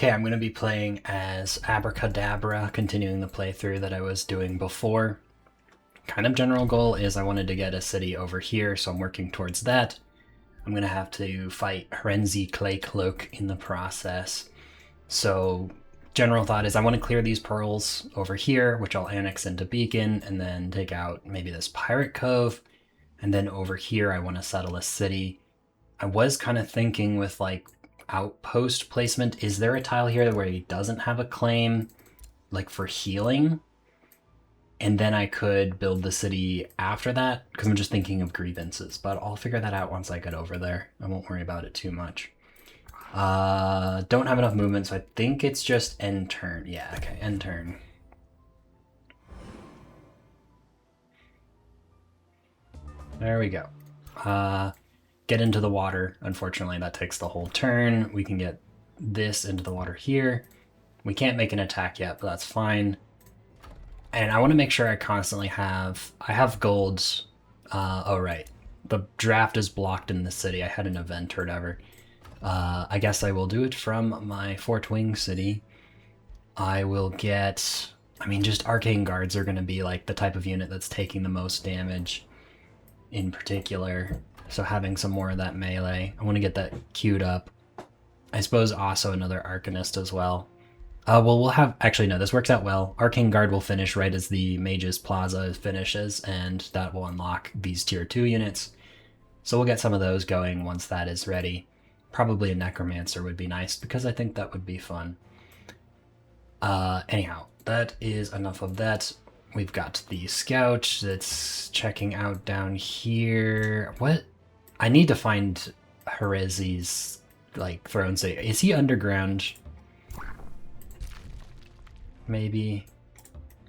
Okay, I'm going to be playing as Abra-Cadabra, continuing the playthrough that I was doing before. Kind of general goal is I wanted to get a city over here, so I'm working towards that. I'm going to have to fight Hrenzi Clay Cloak in the process. So general thought is I want to clear these pearls over here, which I'll annex into Beacon, and then take out maybe this Pirate Cove. And then over here I want to settle a city. I was kind of thinking with like outpost placement, is there a tile here where he doesn't have a claim, like for healing? And then I could build the city after that, because I'm just thinking of grievances, but I'll figure that out once I get over there. I won't worry about it too much. Don't have enough movement, so I think it's just end turn. Yeah, okay, end turn. There we go. Get into the water. Unfortunately, that takes the whole turn. We can get this into the water here. We can't make an attack yet, but that's fine. And I want to make sure I constantly have... I have golds. Oh, right. The draft is blocked in the city. I had an event or whatever. I guess I will do it from my Fort Wing city. I will get... I mean, just arcane guards are going to be like the type of unit that's taking the most damage in particular. So having some more of that melee. I want to get that queued up. I suppose also another Arcanist as well. Well, we'll have... Actually, no, this works out well. Arcane Guard will finish right as the Mage's Plaza finishes, and that will unlock these Tier 2 units. So we'll get some of those going once that is ready. Probably a Necromancer would be nice, because I think that would be fun. Anyhow, that is enough of that. We've got the Scout that's checking out down here. What? I need to find Herezi's, like, throne city. Is he underground? Maybe.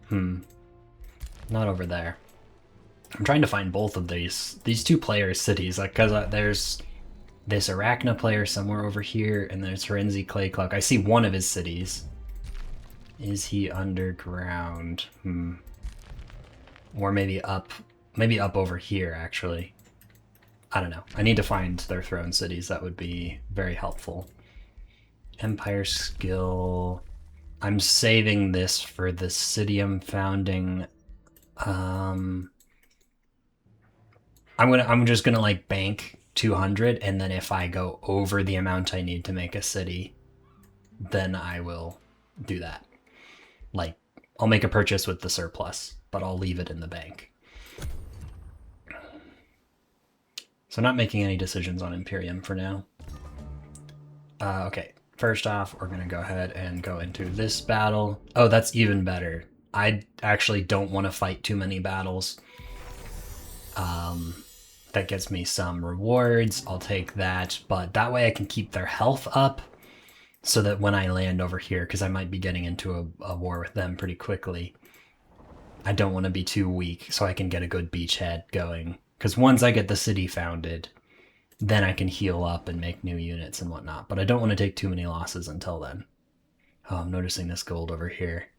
Not over there. I'm trying to find both of these two players' cities, like, because there's this Arachna player somewhere over here, and there's Hrenzi Clay Cloak. I see one of his cities. Is he underground? Or maybe up over here, actually. I don't know. I need to find their throne cities. That would be very helpful. Empire skill... I'm saving this for the city I'm founding. I'm just gonna like bank 200, and then if I go over the amount I need to make a city, then I will do that. Like, I'll make a purchase with the surplus, but I'll leave it in the bank. So not making any decisions on Imperium for now. Okay. First off, we're going to go ahead and go into this battle. Oh, that's even better. I actually don't want to fight too many battles. That gets me some rewards. I'll take that. But that way I can keep their health up so that when I land over here, because I might be getting into a war with them pretty quickly, I don't want to be too weak so I can get a good beachhead going. Because once I get the city founded... then I can heal up and make new units and whatnot. But I don't want to take too many losses until then. Oh, I'm noticing this gold over here.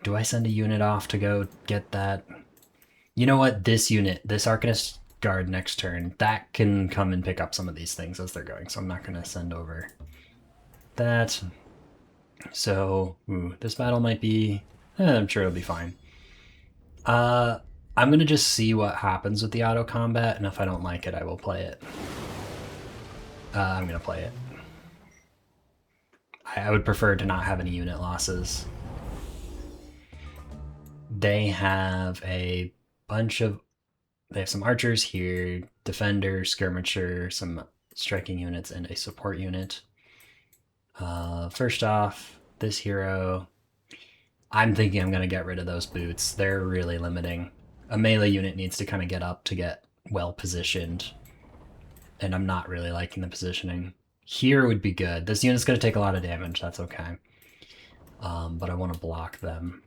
Do I send a unit off to go get that? You know what? This unit, this Arcanist Guard next turn, that can come and pick up some of these things as they're going. So I'm not going to send over that. So, this battle might be... I'm sure it'll be fine. I'm going to just see what happens with the auto combat, and if I don't like it, I will play it. I'm going to play it. I would prefer to not have any unit losses. They have a bunch of... They have some archers here, defender, skirmisher, some striking units, and a support unit. First off, this hero... I'm thinking I'm going to get rid of those boots. They're really limiting. A melee unit needs to kind of get up to get well positioned, and I'm not really liking the positioning. Here would be good. This unit's going to take a lot of damage, that's okay. But I want to block them.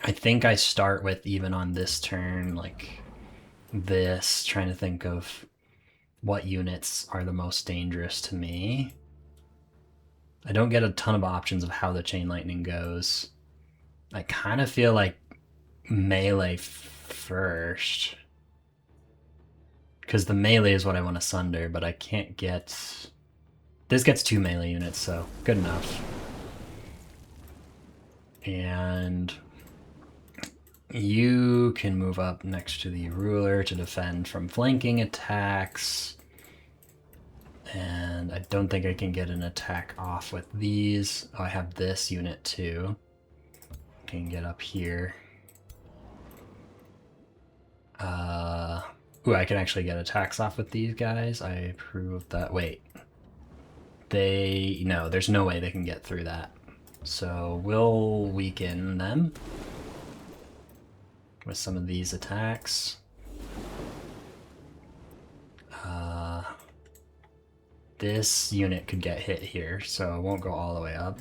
I think I start with, even on this turn, like this, trying to think of what units are the most dangerous to me. I don't get a ton of options of how the Chain Lightning goes. I kind of feel like melee first, because the melee is what I want to sunder, but I can't get... This gets 2 melee units, so good enough. And you can move up next to the ruler to defend from flanking attacks. And I don't think I can get an attack off with these. Oh, I have this unit too. I can get up here. Ooh, I can actually get attacks off with these guys. I approve of that. Wait. No, there's no way they can get through that. So we'll weaken them with some of these attacks. This unit could get hit here, so it won't go all the way up.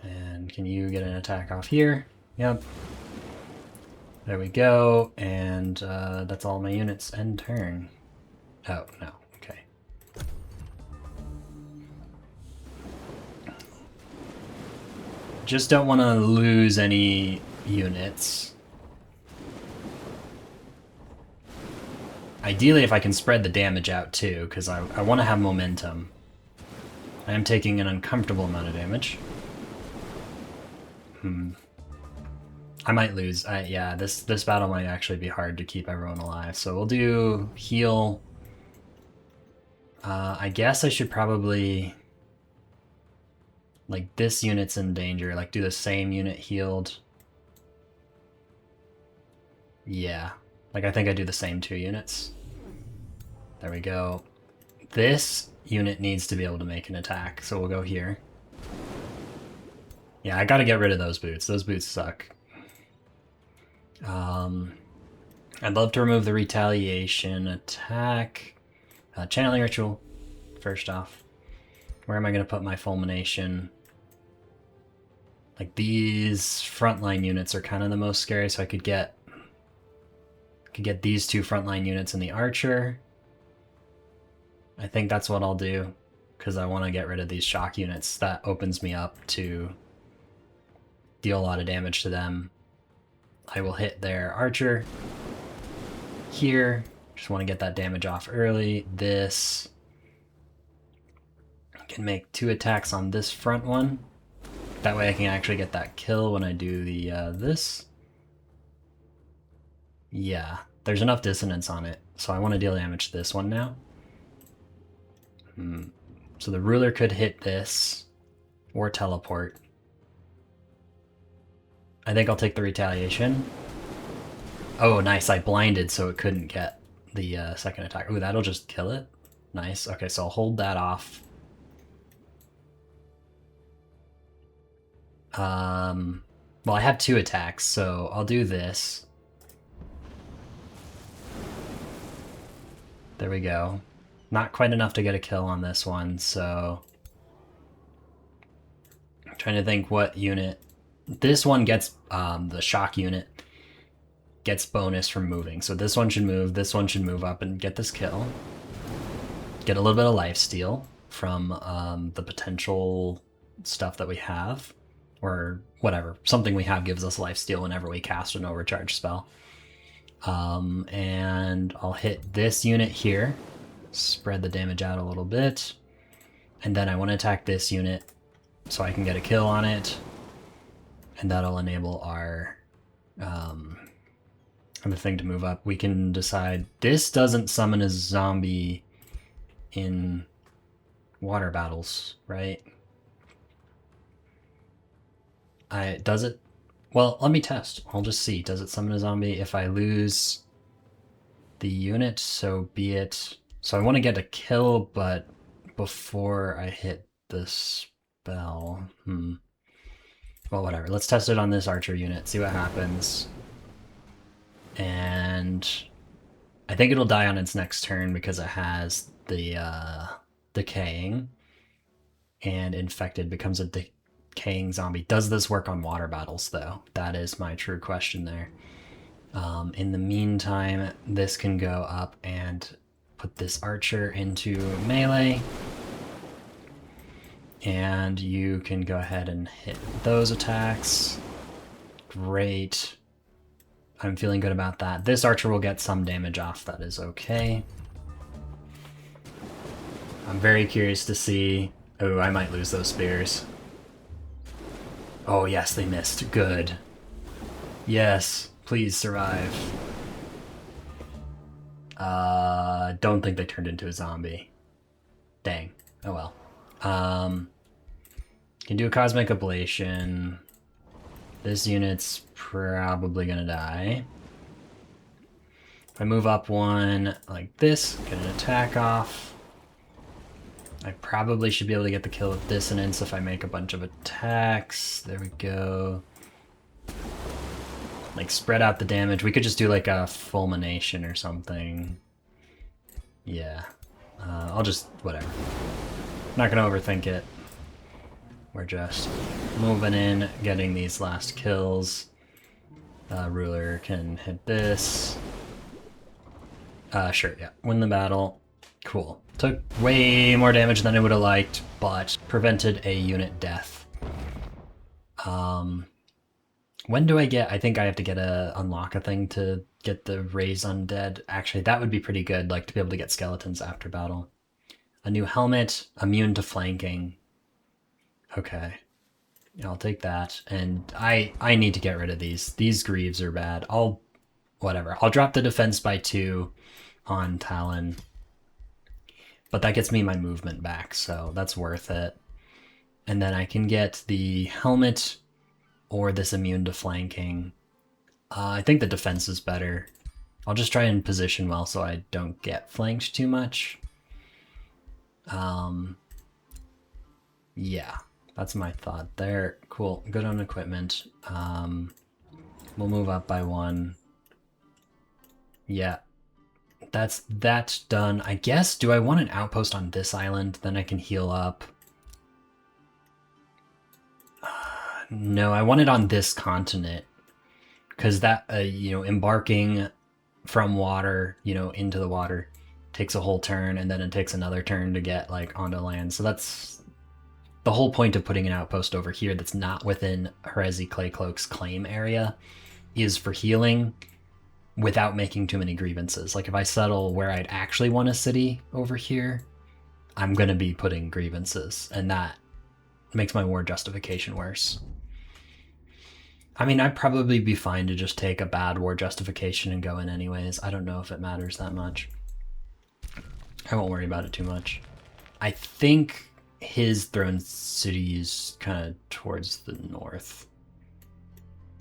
And can you get an attack off here? Yep. There we go, and that's all my units end turn. Oh, no, okay. Just don't want to lose any units. Ideally, if I can spread the damage out too, because I want to have momentum. I am taking an uncomfortable amount of damage. I might lose. Yeah, this battle might actually be hard to keep everyone alive. So we'll do heal. I guess I should probably... Like, this unit's in danger. Like, do the same unit healed. Yeah. Like, I think I do the same 2 units. There we go. This unit needs to be able to make an attack, so we'll go here. Yeah, I gotta get rid of those boots. Those boots suck. I'd love to remove the retaliation attack. Channeling ritual, first off. Where am I gonna put my fulmination? Like, these frontline units are kind of the most scary, so I could get these 2 frontline units in the archer. I think that's what I'll do, because I want to get rid of these shock units. That opens me up to deal a lot of damage to them. I will hit their archer here. Just want to get that damage off early. This I can make 2 attacks on this front one. That way I can actually get that kill when I do the this. Yeah, there's enough dissonance on it, so I want to deal damage to this one now. So the ruler could hit this, or teleport. I think I'll take the retaliation. Oh, nice, I blinded so it couldn't get the second attack. Ooh, that'll just kill it. Nice, okay, so I'll hold that off. Well, I have 2 attacks, so I'll do this. There we go. Not quite enough to get a kill on this one, so... I'm trying to think what unit... This one gets, the shock unit gets bonus from moving. So this one should move up and get this kill. Get a little bit of lifesteal from the potential stuff that we have. Or whatever. Something we have gives us lifesteal whenever we cast an overcharge spell. And I'll hit this unit here. Spread the damage out a little bit. And then I want to attack this unit so I can get a kill on it. And that'll enable our other thing to move up. We can decide this doesn't summon a zombie in water battles, right? Does it? Well, let me test. I'll just see. Does it summon a zombie if I lose the unit? So be it. So I want to get a kill, but before I hit the spell. Well, whatever. Let's test it on this archer unit, see what happens. And I think it'll die on its next turn because it has the decaying. And infected becomes a decaying zombie. Does this work on water battles, though? That is my true question there. In the meantime, this can go up and put this archer into melee. And you can go ahead and hit those attacks. Great. I'm feeling good about that. This archer will get some damage off, that is okay. I'm very curious to see... Oh, I might lose those spears. Oh, yes, they missed. Good. Yes, please survive. Don't think they turned into a zombie. Dang. Oh well. Can do a cosmic ablation. This unit's probably gonna die. If I move up one like this, get an attack off. I probably should be able to get the kill with dissonance if I make a bunch of attacks. There we go. Like, spread out the damage. We could just do like a fulmination or something. Yeah. I'll just... whatever. Not gonna overthink it. We're just moving in, getting these last kills. Ruler can hit this. Sure, yeah. Win the battle. Cool. Took way more damage than I would have liked, but prevented a unit death. When do I get... I think I have to get unlock a thing to get the Raise Undead. Actually, that would be pretty good, like, to be able to get skeletons after battle. A new helmet, immune to flanking. Okay. I'll take that. And I need to get rid of these. These Greaves are bad. Whatever. I'll drop the defense by 2 on Talon. But that gets me my movement back, so that's worth it. And then I can get the helmet or this immune to flanking. I think the defense is better. I'll just try and position well so I don't get flanked too much. Yeah, that's my thought there. Cool, good on equipment. We'll move up by 1. Yeah, that's done. I guess, do I want an outpost on this island? Then I can heal up. No, I want it on this continent. Because that, embarking from water, into the water takes a whole turn, and then it takes another turn to get, like, onto land. So that's the whole point of putting an outpost over here that's not within Herezi Claycloak's claim area, is for healing without making too many grievances. Like, if I settle where I'd actually want a city over here, I'm going to be putting grievances, and that makes my war justification worse. I mean, I'd probably be fine to just take a bad war justification and go in anyways. I don't know if it matters that much. I won't worry about it too much. I think his throne city is kind of towards the north.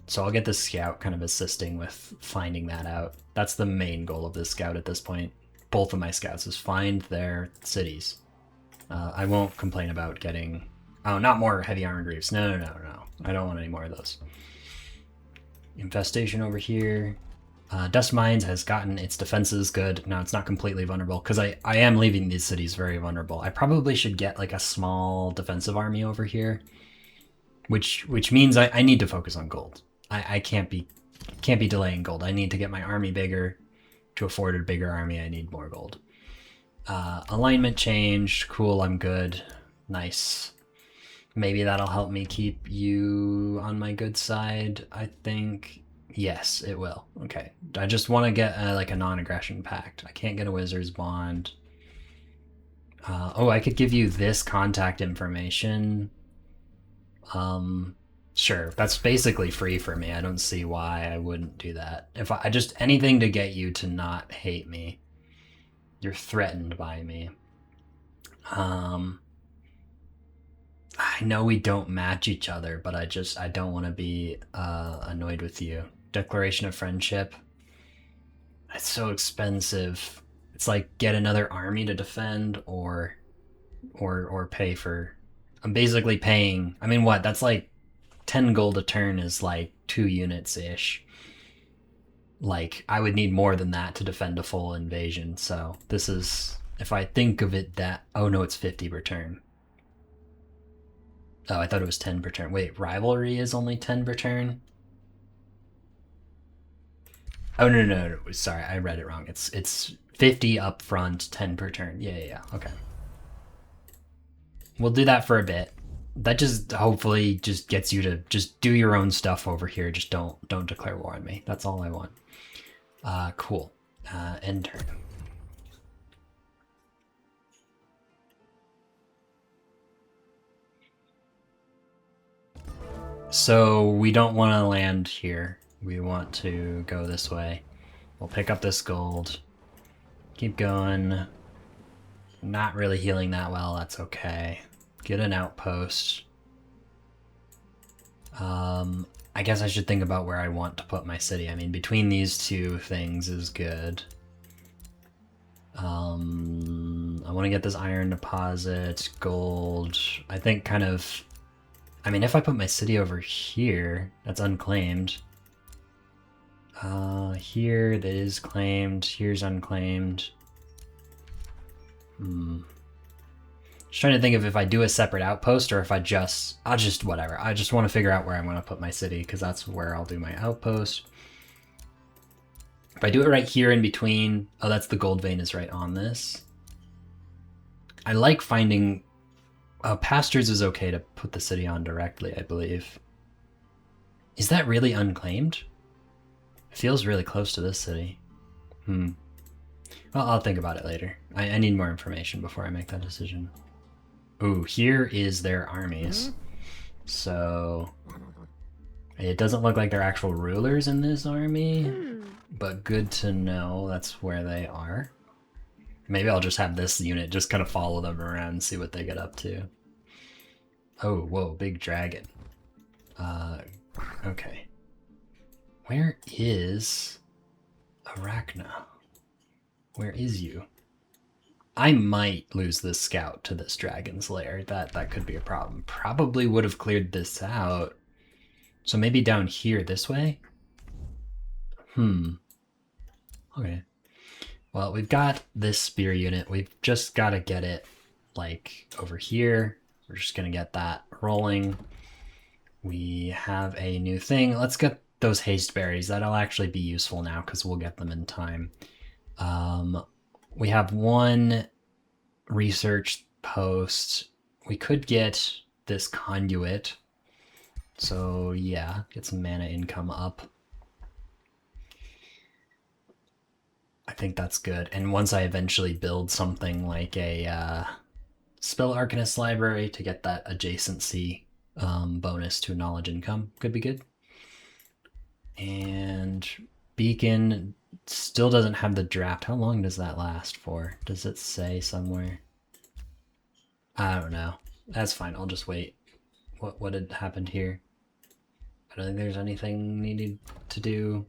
So I'll get the scout kind of assisting with finding that out. That's the main goal of this scout at this point. Both of my scouts is find their cities. I won't complain about getting... Oh, not more heavy armor greaves. No. I don't want any more of those. Infestation over here. Dust Mines has gotten its defenses good. Now it's not completely vulnerable, because I am leaving these cities very vulnerable. I probably should get like a small defensive army over here, which means I need to focus on gold. I can't be delaying gold. I need to get my army bigger. To afford a bigger army, I need more gold. Alignment changed. Cool, I'm good. Nice. Maybe that'll help me keep you on my good side, I think. Yes, it will. Okay. I just want to get like a non-aggression pact. I can't get a wizard's bond. Oh, I could give you this contact information. Sure. That's basically free for me. I don't see why I wouldn't do that. If I just anything to get you to not hate me. You're threatened by me. I know we don't match each other, but I don't want to be annoyed with you. Declaration of Friendship. It's so expensive. It's like get another army to defend or pay for... I'm basically paying... I mean, what? That's like 10 gold a turn is like 2 units-ish. Like, I would need more than that to defend a full invasion, so this is... If I think of it that... Oh no, it's 50 per turn. Oh, I thought it was 10 per turn. Wait, Rivalry is only 10 per turn? Oh, no. Sorry, I read it wrong. It's 50 up front, 10 per turn. Yeah. Okay. We'll do that for a bit. That just hopefully just gets you to just do your own stuff over here. Just don't declare war on me. That's all I want. Cool. End turn. So we don't want to land here. We want to go this way. We'll pick up this gold. Keep going. Not really healing that well, that's okay. Get an outpost. I guess I should think about where I want to put my city. I mean, between these two things is good. I want to get this iron deposit, gold. I think kind of... I mean, if I put my city over here, that's unclaimed. Here, that is claimed. Here's unclaimed. Just trying to think of if I do a separate outpost or if I'll just whatever. I just want to figure out where I want to put my city because that's where I'll do my outpost. If I do it right here in between, oh, that's the gold vein is right on this. I like finding, pastures is okay to put the city on directly, I believe. Is that really unclaimed? It feels really close to this city. Well, I'll think about it later. I need more information before I make that decision. Ooh, here is their armies. So it doesn't look like they're actual rulers in this army, but good to know that's where they are. Maybe I'll just have this unit just kind of follow them around and see what they get up to. Oh, whoa, big dragon. Okay. Where is Abra-Caw? Where is you? I might lose this scout to this dragon's lair. That could be a problem. Probably would have cleared this out. So maybe down here this way? Okay. Well, we've got this spear unit. We've just got to get it, like, over here. We're just going to get that rolling. We have a new thing. Let's get those haste berries. That'll actually be useful now because we'll get them in time. We have one research post. We could get this conduit. So yeah, get some mana income up. I think that's good. And once I eventually build something like a Spell Arcanist library to get that adjacency bonus to knowledge income, could be good. And Beacon still doesn't have the draft. How long does that last for? Does it say somewhere? I don't know. That's fine. I'll just wait. What had happened here? I don't think there's anything needed to do.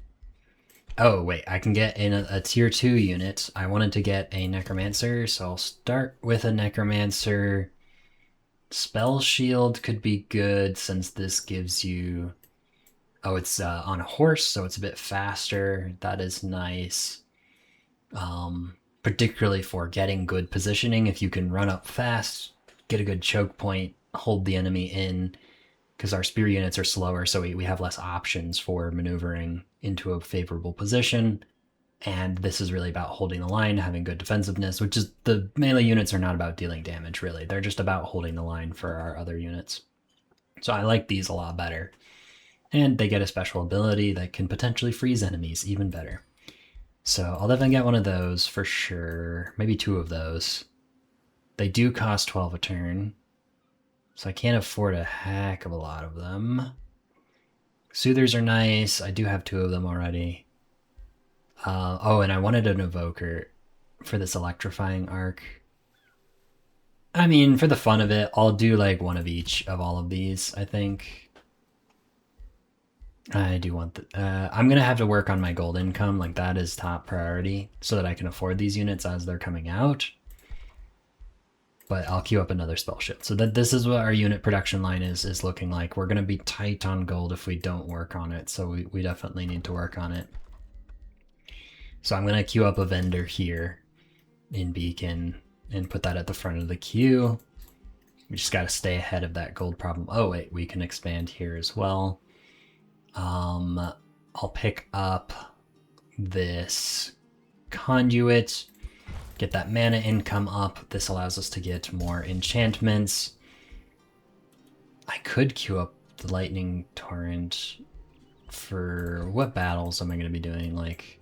Oh, wait. I can get in a tier 2 unit. I wanted to get a Necromancer, so I'll start with a Necromancer. Spell Shield could be good since this gives you... Oh, it's on a horse, so it's a bit faster. That is nice. Particularly for getting good positioning. If you can run up fast, get a good choke point, hold the enemy in, because our spear units are slower, so we have less options for maneuvering into a favorable position. And this is really about holding the line, having good defensiveness, which is the melee units are not about dealing damage, really. They're just about holding the line for our other units. So I like these a lot better. And they get a special ability that can potentially freeze enemies even better. So I'll definitely get one of those for sure. Maybe 2 of those. They do cost 12 a turn, so I can't afford a heck of a lot of them. Soothers are nice. I do have 2 of them already. Oh, and I wanted an evoker for this electrifying arc. I mean, for the fun of it, I'll do like one of each of all of these, I think. I do want the... I'm going to have to work on my gold income. Like, that is top priority so that I can afford these units as they're coming out. But I'll queue up another spell shield. So that this is what our unit production line is looking like. We're going to be tight on gold if we don't work on it. So we definitely need to work on it. So I'm going to queue up a vendor here in Beacon and put that at the front of the queue. We just got to stay ahead of that gold problem. Oh, wait, we can expand here as well. I'll pick up this conduit, get that mana income up. This allows us to get more enchantments. I could queue up the lightning torrent for what battles am I going to be doing? Like,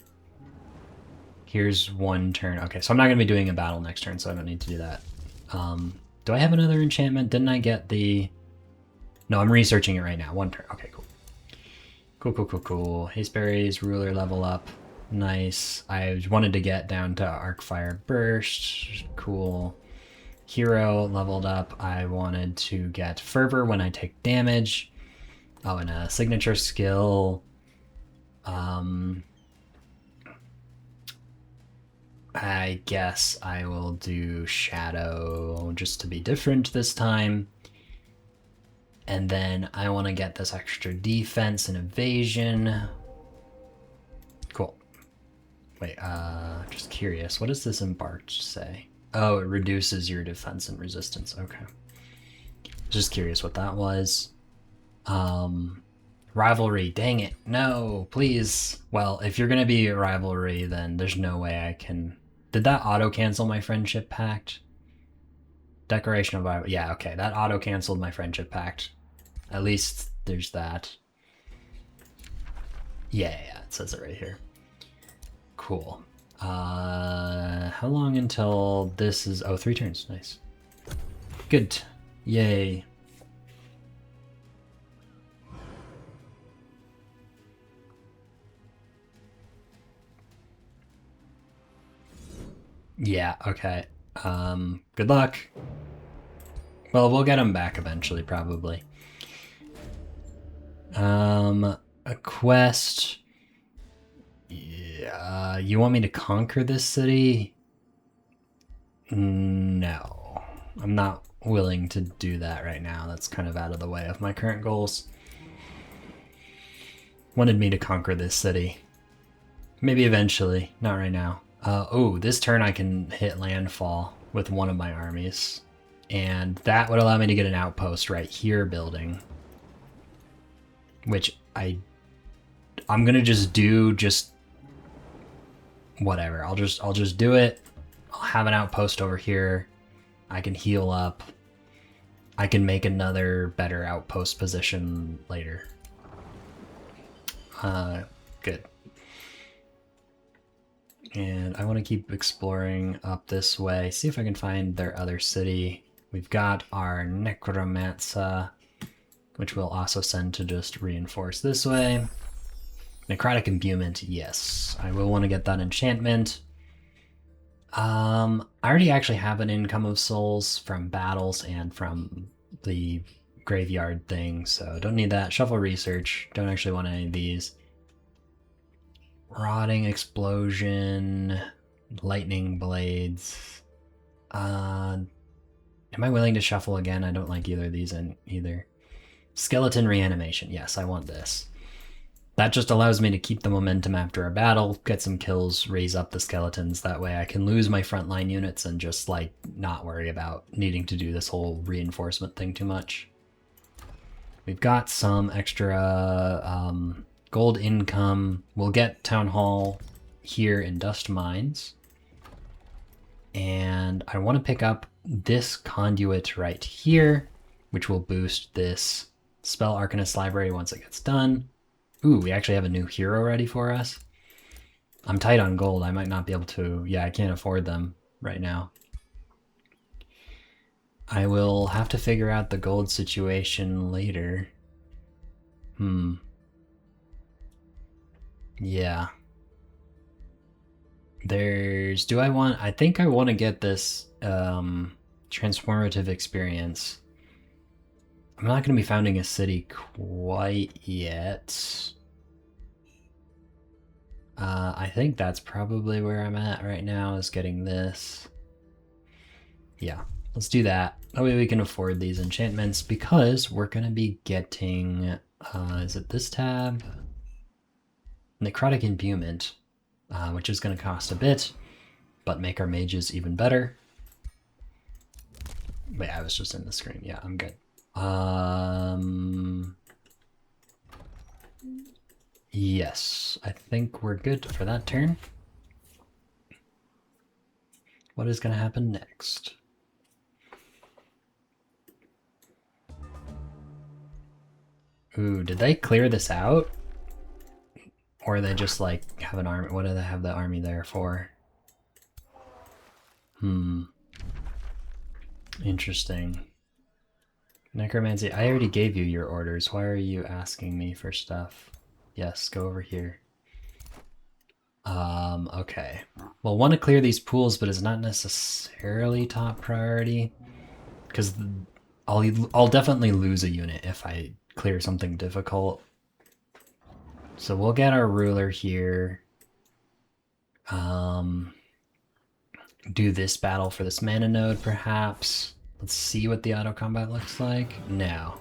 here's one turn. Okay, so I'm not going to be doing a battle next turn, so I don't need to do that. Do I have another enchantment? Didn't I get the... No, I'm researching it right now. 1 turn. Okay, cool. Cool. Hasteberries, ruler level up. Nice. I wanted to get down to Arcfire Burst. Cool. Hero leveled up. I wanted to get Fervor when I take damage. Oh, and a signature skill. I guess I will do Shadow just to be different this time. And then I want to get this extra defense and evasion. Cool. Wait, just curious. What does this embarked say? Oh, it reduces your defense and resistance. Okay. Just curious what that was. Rivalry. Dang it. No, please. Well, if you're going to be a rivalry, then there's no way I can... Did that auto-cancel my friendship pact? Declaration of rivalry. Yeah, okay. That auto-canceled my friendship pact. At least there's that. Yeah, it says it right here. Cool. How long until this is... Oh, 3 turns. Nice. Good. Yay. Yeah, okay. Good luck. Well, we'll get him back eventually, probably. A quest. Yeah, you want me to conquer this city? No. I'm not willing to do that right now. That's kind of out of the way of my current goals. Wanted me to conquer this city. Maybe eventually, not right now. Oh, this turn I can hit landfall with one of my armies. And that would allow me to get an outpost right here building. Which I'm gonna just do whatever. I'll just do it. I'll have an outpost over here. I can heal up. I can make another better outpost position later. Good. And I want to keep exploring up this way. See if I can find their other city. We've got our Necromancer, which we'll also send to just reinforce this way. Necrotic Imbuement, yes. I will want to get that enchantment. I already actually have an income of souls from battles and from the graveyard thing, so don't need that. Shuffle Research, don't actually want any of these. Rotting Explosion, Lightning Blades. Am I willing to shuffle again? I don't like either of these either. Skeleton Reanimation, yes, I want this. That just allows me to keep the momentum after a battle, get some kills, raise up the skeletons. That way I can lose my frontline units and just, like, not worry about needing to do this whole reinforcement thing too much. We've got some extra gold income. We'll get Town Hall here in Dust Mines. And I want to pick up this conduit right here, which will boost this Spell Arcanist Library once it gets done. Ooh, we actually have a new hero ready for us. I'm tight on gold. I might not be able to... Yeah, I can't afford them right now. I will have to figure out the gold situation later. Yeah. There's... Do I want... I think I want to get this transformative experience. I'm not going to be founding a city quite yet. I think that's probably where I'm at right now, is getting this. Yeah, let's do that. That way we can afford these enchantments, because we're going to be getting... is it this tab? Necrotic Imbuement, which is going to cost a bit, but make our mages even better. Wait, I was just in the screen. Yeah, I'm good. Yes, I think we're good for that turn. What is going to happen next? Ooh, did they clear this out? Or they just, like, have an army? What do they have the army there for? Interesting. Necromancy, I already gave you your orders. Why are you asking me for stuff? Yes, go over here. Okay. Well, want to clear these pools, but it's not necessarily top priority. Because I'll definitely lose a unit if I clear something difficult. So we'll get our ruler here. Do this battle for this mana node, perhaps. Let's see what the auto combat looks like. No.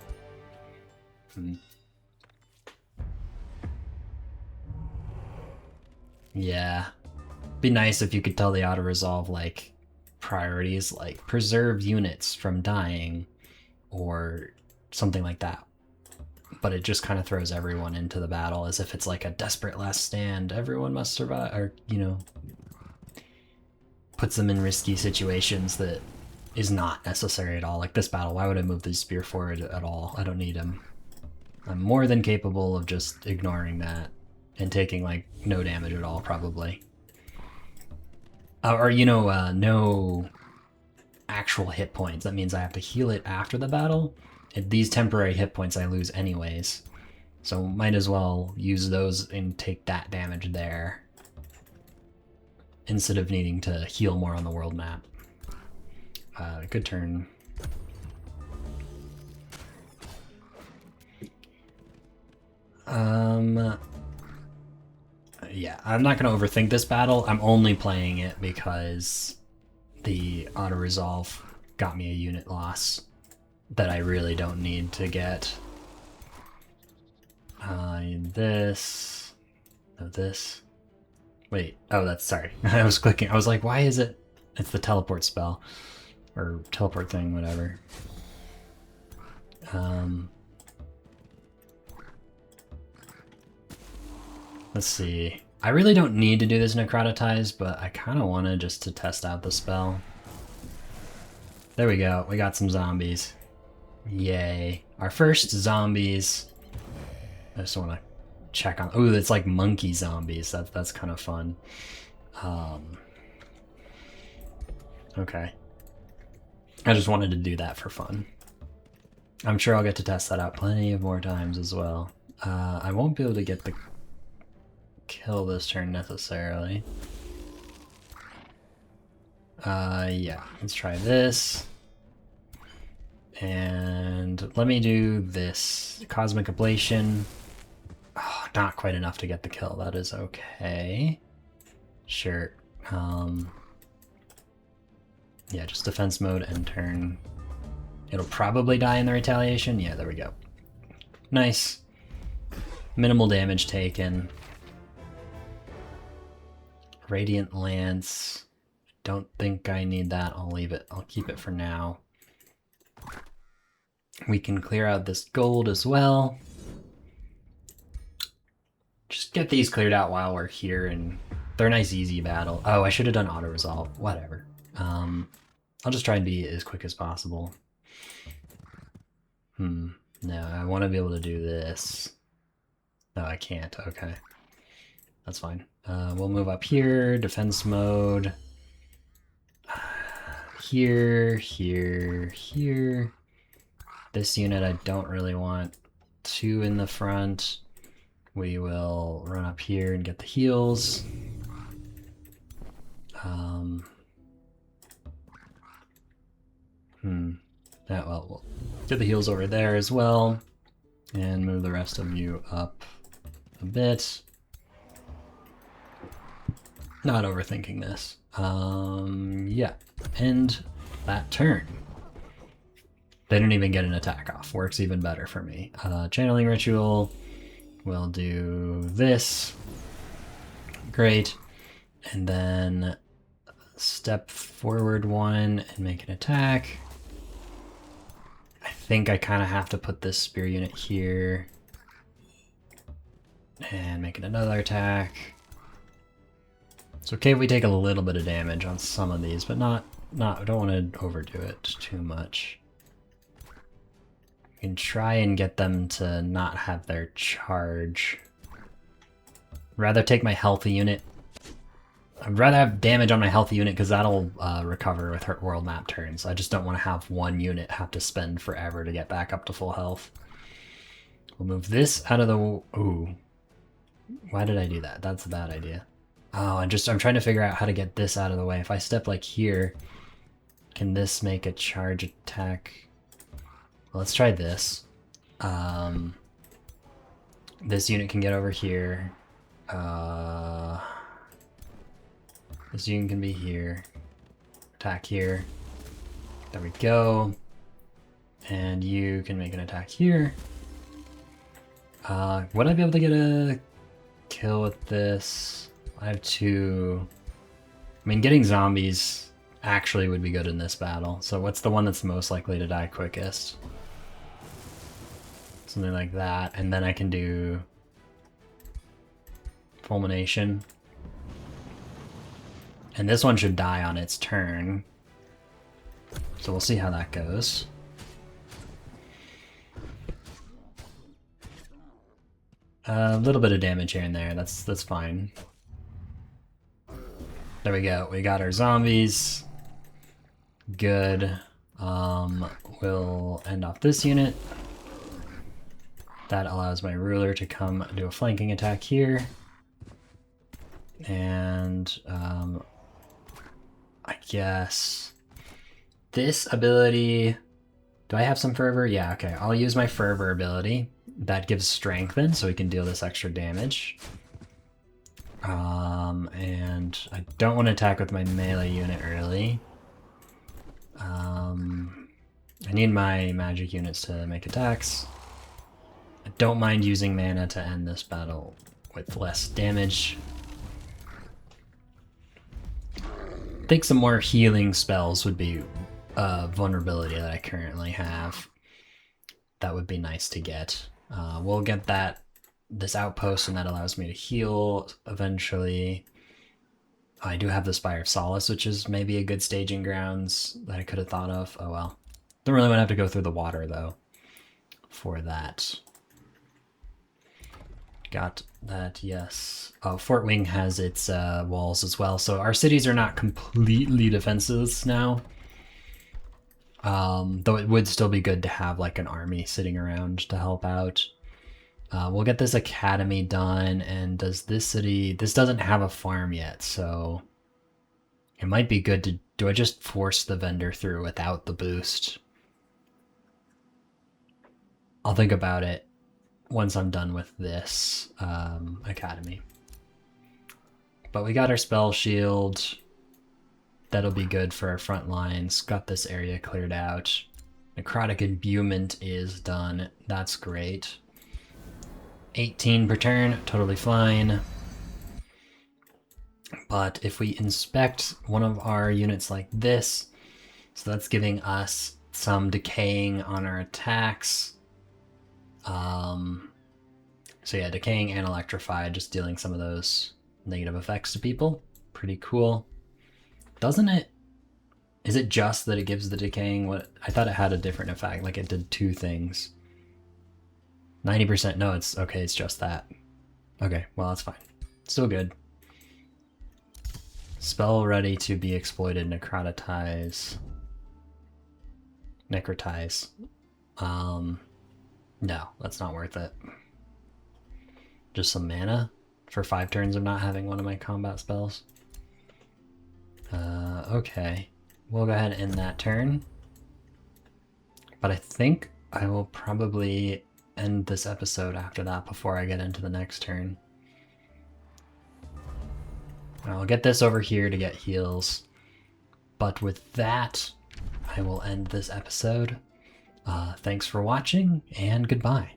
Yeah. Be nice if you could tell the auto resolve like priorities, like preserve units from dying or something like that. But it just kind of throws everyone into the battle as if it's like a desperate last stand. Everyone must survive, or, you know, puts them in risky situations that is not necessary at all. Like this battle, why would I move the spear forward at all? I don't need him. I'm more than capable of just ignoring that and taking like no damage at all, probably. Or, you know, no actual hit points. That means I have to heal it after the battle. These temporary hit points I lose anyways. So might as well use those and take that damage there instead of needing to heal more on the world map. Good turn. Yeah, I'm not going to overthink this battle. I'm only playing it because the auto-resolve got me a unit loss that I really don't need to get. This. No, this. Wait. Oh, that's sorry. I was clicking. I was like, why is it? It's the teleport spell. Or teleport thing, whatever. Let's see. I really don't need to do this necrotize, but I kind of want to just to test out the spell. There we go. We got some zombies. Yay. Our first zombies. I just want to check on... Ooh, it's like monkey zombies. That's kind of fun. Okay. I just wanted to do that for fun. I'm sure I'll get to test that out plenty of more times as well. I won't be able to get the kill this turn necessarily. Yeah, let's try this. And let me do this. Cosmic Ablation. Oh, not quite enough to get the kill. That is okay. Sure. Yeah, just defense mode and turn. It'll probably die in the retaliation. Yeah, there we go. Nice. Minimal damage taken. Radiant Lance. Don't think I need that. I'll leave it. I'll keep it for now. We can clear out this gold as well. Just get these cleared out while we're here, and they're a nice easy battle. Oh, I should have done auto-resolve. Whatever. I'll just try and be as quick as possible. No, I want to be able to do this. No, I can't. Okay. That's fine. We'll move up here, defense mode. Here, here, here. This unit I don't really want. 2 in the front. We will run up here and get the heals. Yeah, well, we'll get the heals over there as well. And move the rest of you up a bit. Not overthinking this. Yeah, end that turn. They didn't even get an attack off. Works even better for me. Channeling Ritual. We'll do this. Great. And then step forward 1 and make an attack. I think I kind of have to put this spear unit here. And make it another attack. It's okay if we take a little bit of damage on some of these, but not I don't want to overdo it too much. We can try and get them to not have their charge. Rather take my healthy unit I'd rather have damage on my healthy unit because that'll recover with her world map turns. I just don't want to have one unit have to spend forever to get back up to full health. We'll move this out of the... Ooh. Why did I do that? That's a bad idea. Oh, I'm trying to figure out how to get this out of the way. If I step like here, can this make a charge attack? Well, let's try this. This unit can get over here. This unit can be here. Attack here. There we go. And you can make an attack here. Would I be able to get a kill with this? I have two... I mean, getting zombies actually would be good in this battle. So what's the one that's most likely to die quickest? Something like that. And then I can do... Fulmination. And this one should die on its turn. So we'll see how that goes. A little bit of damage here and there, that's fine. There we go, we got our zombies. Good. We'll end off this unit. That allows my ruler to come do a flanking attack here. And I guess this ability, do I have some fervor? Yeah, okay, I'll use my fervor ability. That gives strengthen, so we can deal this extra damage. And I don't want to attack with my melee unit early. I need my magic units to make attacks. I don't mind using mana to end this battle with less damage. I think some more healing spells would be a vulnerability that I currently have. That would be nice to get. We'll get this outpost, and that allows me to heal eventually. I do have the Spire of Solace, which is maybe a good staging grounds that I could have thought of. Oh well. Don't really want to have to go through the water, though, for that. Got that, yes. Oh, Fort Wing has its walls as well, so our cities are not completely defenseless now. Though it would still be good to have like an army sitting around to help out. We'll get this academy done, and does this city... This doesn't have a farm yet, so... It might be good to... Do I just force the vendor through without the boost? I'll think about it once I'm done with this academy. But we got our spell shield. That'll be good for our front lines. Got this area cleared out. Necrotic imbuement is done. That's great. 18 per turn, totally fine. But if we inspect one of our units like this, so that's giving us some decaying on our attacks. So yeah, decaying and electrified, just dealing some of those negative effects to people. Pretty cool. Doesn't it? Is it just that it gives the decaying? What I thought it had a different effect, like it did two things. 90%, no, it's okay, it's just that. Okay, well, that's fine. Still good. Spell ready to be exploited, necrotize. Necrotize. No, that's not worth it. Just some mana for 5 turns of not having one of my combat spells. Okay. We'll go ahead and end that turn. But I think I will probably end this episode after that before I get into the next turn. I'll get this over here to get heals. But with that, I will end this episode. Thanks for watching, and goodbye.